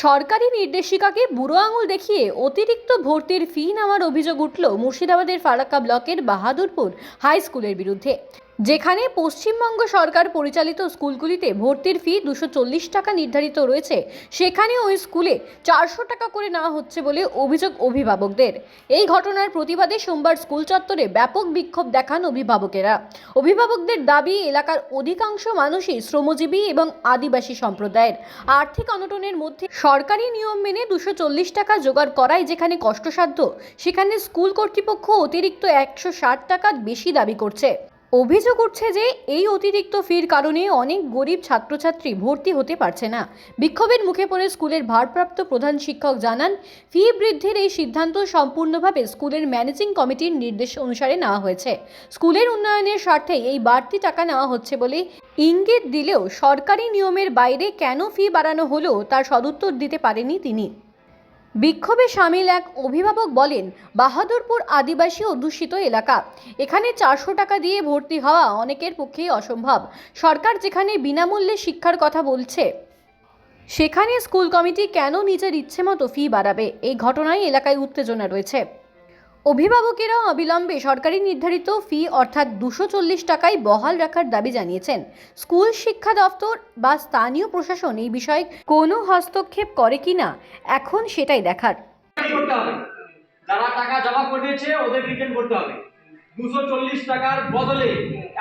সরকারি নির্দেশিকাকে বুড়ো আঙুল দেখিয়ে অতিরিক্ত ভর্তির ফি নেওয়ার অভিযোগ উঠল মুর্শিদাবাদের ফারাক্কা ব্লকের বাহাদুরপুর হাই স্কুলের বিরুদ্ধে, যেখানে পশ্চিমবঙ্গ সরকার পরিচালিত স্কুলগুলিতে ভর্তির ফি 240 টাকা নির্ধারিত রয়েছে, সেখানে ওই স্কুলে 400 টাকা করে নেওয়া হচ্ছে বলে অভিযোগ অভিভাবকদের। এই ঘটনার প্রতিবাদে সোমবার স্কুল চত্বরে ব্যাপক বিক্ষোভ দেখান অভিভাবকেরা। অভিভাবকদের দাবি, এলাকার অধিকাংশ মানুষই শ্রমজীবী এবং আদিবাসী সম্প্রদায়ের। আর্থিক অনটনের মধ্যে সরকারি নিয়ম মেনে 240 টাকা জোগাড় করাই যেখানে কষ্টসাধ্য, সেখানে স্কুল কর্তৃপক্ষ অতিরিক্ত 160 টাকা বেশি দাবি করছে। অভিযোগ উঠছে যে এই অতিরিক্ত ফির কারণে অনেক গরিব ছাত্রছাত্রী ভর্তি হতে পারছে না। বিক্ষোভের মুখে পড়ে স্কুলের ভারপ্রাপ্ত প্রধান শিক্ষক জানান, ফি বৃদ্ধির এই সিদ্ধান্ত সম্পূর্ণভাবে স্কুলের ম্যানেজিং কমিটির নির্দেশ অনুসারে নেওয়া হয়েছে। স্কুলের উন্নয়নের স্বার্থে এই বাড়তি টাকা নেওয়া হচ্ছে বলে ইঙ্গিত দিলেও সরকারি নিয়মের বাইরে কেন ফি বাড়ানো হলো তার সদুত্তর দিতে পারেনি তিনি। বিক্ষোভে সামিল এক অভিভাবক বলেন, বাহাদুরপুর আদিবাসী অধ্যুষিত এলাকা, এখানে 400 টাকা দিয়ে ভর্তি হওয়া অনেকের পক্ষেই অসম্ভব। সরকার যেখানে বিনামূল্যে শিক্ষার কথা বলছে, সেখানে স্কুল কমিটি কেন নিজের ইচ্ছে মতো ফি বাড়াবে? এই ঘটনায় এলাকায় উত্তেজনা রয়েছে। অভিভাবকেরা অবিলম্বে সরকারি নির্ধারিত ফি অর্থাৎ 240 টাকায় বহাল রাখার দাবি জানিয়েছেন। স্কুল শিক্ষা দপ্তর বা স্থানীয় প্রশাসন এই বিষয়ে কোনো হস্তক্ষেপ করে কিনা এখন সেটাই দেখার। যারা টাকা জমা করে দিয়েছে ওদের রিটার্ন করতে হবে। 240 টাকার বদলে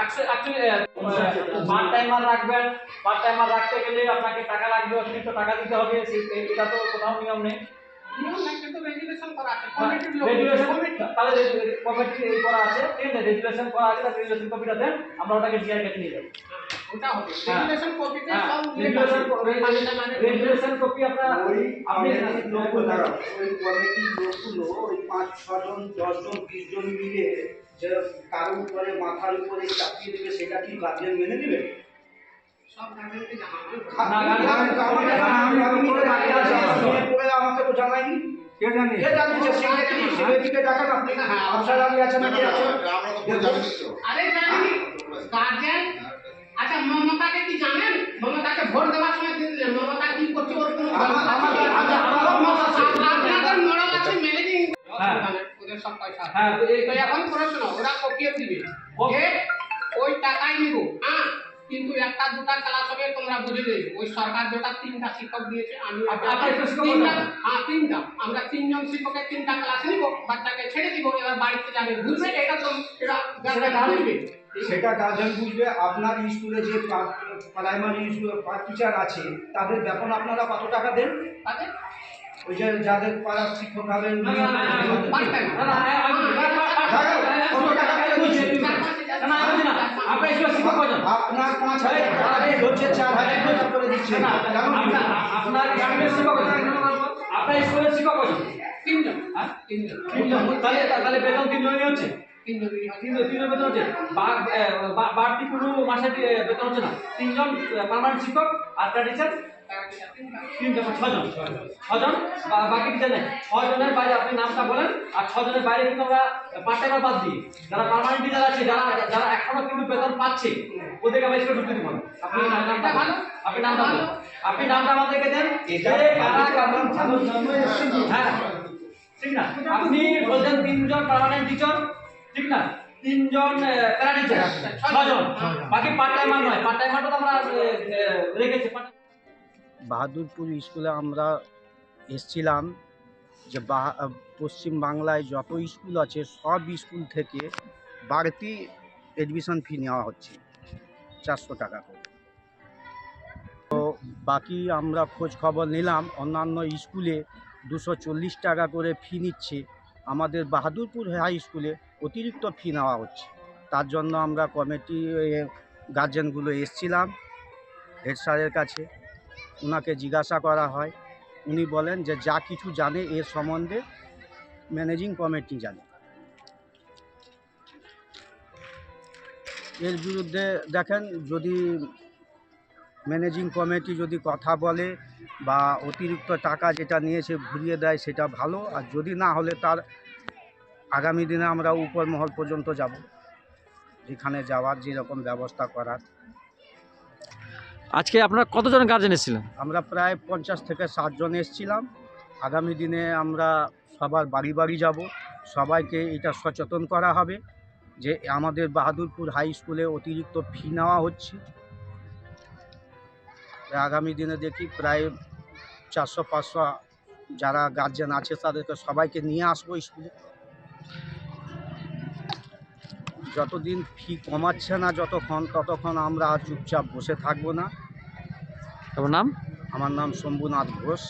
100 পার্ট টাইমার রাখবেন। পার্ট টাইমার রাখতে গেলে আপনাকে টাকা লাগবে, অতিরিক্ত টাকা দিতে হবে। এটা তো কোথাও নিয়ম নেই। রেজুলেশন করা আছে, কমিটি করা আছে, ঠিক আছে, রেজুলেশন করা আছে, তার রেজুলেশন কপিটা দেন, আমরা ওটাকে ডিআর কাছে নিয়ে যাব। ওটা হবে রেজুলেশন কপিতে সব রেজুলেশন কপি আপনারা আপনি ওই কমিটি লোকগুলো ওই 5-6 জন 10 জন 20 জন মিলে যে কারোর উপরে মাথার উপরে চাপিয়ে দেবে, সেটা কি গার্জিয়ান মেনে নেবে? সব গার্জিয়ানকে আমাকে তো জানাইনি। কে জানিয়েছে? সেদিকে ডাকান আপনি। আফসার আলী আছে নাকি আছে? আরে জানি গার্জিয়ান। আচ্ছা, মমতাকে কি জানেন? মমতাকে ভোট দেওয়ার সময় দিন দিলেন, মমতা কি করছে ওর কোনো আপনাদের মরল আছে ম্যানেজিং ওদের সব পয়সা। হ্যাঁ, তো এখন প্রশ্ন ওরা কপিয়ে দিবে যে ওই টাকাই নিব। হ্যাঁ, কিন্তু একটা দুটা ক্লাস হবে তোমরা বুঝে নেবে। ওই সরকার যেটা 3টা শিক্ষক দিয়েছে, আমি তিনটা আমরা 3 জন শিক্ষকের 3টা ক্লাস নিব, বাচ্চাকে ছেড়ে দিব, এবার বাড়িতে যাবে বুঝবে। এটা তো এটা বুঝবে, সেটা গার্জেন বুঝবে। আপনার স্কুলে যে প্রাইমারি স্কুলে টিচার আছে তাদের বেতন আপনারা কত টাকা দেন? তাদের ওই যে যাদের পাড়া শিক্ষক হবেন কত টাকা করে দিচ্ছেন? আপনার 5,000 টাকা হচ্ছে 4,000 টাকা করে দিচ্ছেন। আপনার স্কুলের শিক্ষক আপনার স্কুলের শিক্ষক তিনজন। তাহলে বেতন 3 জনই হচ্ছে। 3 জন বেতন হচ্ছে। বাড়তি কোনো মাসে বেতন হচ্ছে না। 3 জন পার্মানেন্ট শিক্ষক আর টিচার 6 জন বাকি টিচার নেই। 6 জনের বাইরে আপনি নামটা বলেন। আর 6 জনের বাইরে কিন্তু আমরা পার্ট টাইমার বাদ দিই। যারা পার্মানেন্ট টিচার আছে, যারা এখনো কিন্তু বেতন পাচ্ছে, ওদেরকে আমরা স্কুলে ঢুকতে দিব না। আপনি নামটা বলেন। আপনি নামটা আমাদেরকে দেন। হ্যাঁ, ঠিক না? আপনি বলছেন 3 জন পার্মানেন্ট টিচার, ঠিক না? 3 জন প্যারা টিচার, 6 জন বাকি পার্ট টাইমার নয়। পার্ট টাইমারটা তো আমরা রেখেছি। বাহাদুরপুর স্কুলে আমরা এসেছিলাম যে পশ্চিম বাংলায় যত স্কুল আছে সব স্কুল থেকে বাড়তি এডমিশন ফি নেওয়া হচ্ছে 400 টাকা করে। তো বাকি আমরা খোঁজ খবর নিলাম, অন্যান্য স্কুলে 240 টাকা করে ফি নিচ্ছে, আমাদের বাহাদুরপুর হাই স্কুলে অতিরিক্ত ফি নেওয়া হচ্ছে। তার জন্য আমরা কমিটি গার্জেনগুলো এসেছিলাম হেড স্যারের কাছে। ওনাকে জিজ্ঞাসা করা হয়, উনি বলেন যে যা কিছু জানে এর সম্বন্ধে ম্যানেজিং কমিটি জানে। এর বিরুদ্ধে দেখেন, যদি ম্যানেজিং কমিটি যদি কথা বলে বা অতিরিক্ত টাকা যেটা নিয়েছে ঘুরিয়ে দেয় সেটা ভালো, আর যদি না হলে তার আগামী দিনে আমরা উপর মহল পর্যন্ত যাব, যেখানে যাওয়ার যেরকম ব্যবস্থা করার। আজকে আপনারা কতজন গার্জেন এসেছিলেন? আমরা প্রায় 50 থেকে 60 জন এসেছিলাম। আগামী দিনে আমরা সবার বাড়ি বাড়ি যাব, সবাইকে এটা সচেতন করা হবে যে আমাদের বাহাদুরপুর হাই স্কুলে অতিরিক্ত ফি নেওয়া হচ্ছে। আগামী দিনে দেখি প্রায় 400-500 যারা গার্জেন আছে তাদেরকে সবাইকে নিয়ে আসবো স্কুলে। যতদিন ফি কমাচ্ছে না ততক্ষণ আমরা চুপচাপ বসে থাকবো না। আপনার নাম? আমার নাম শম্ভুনাথ ঘোষ।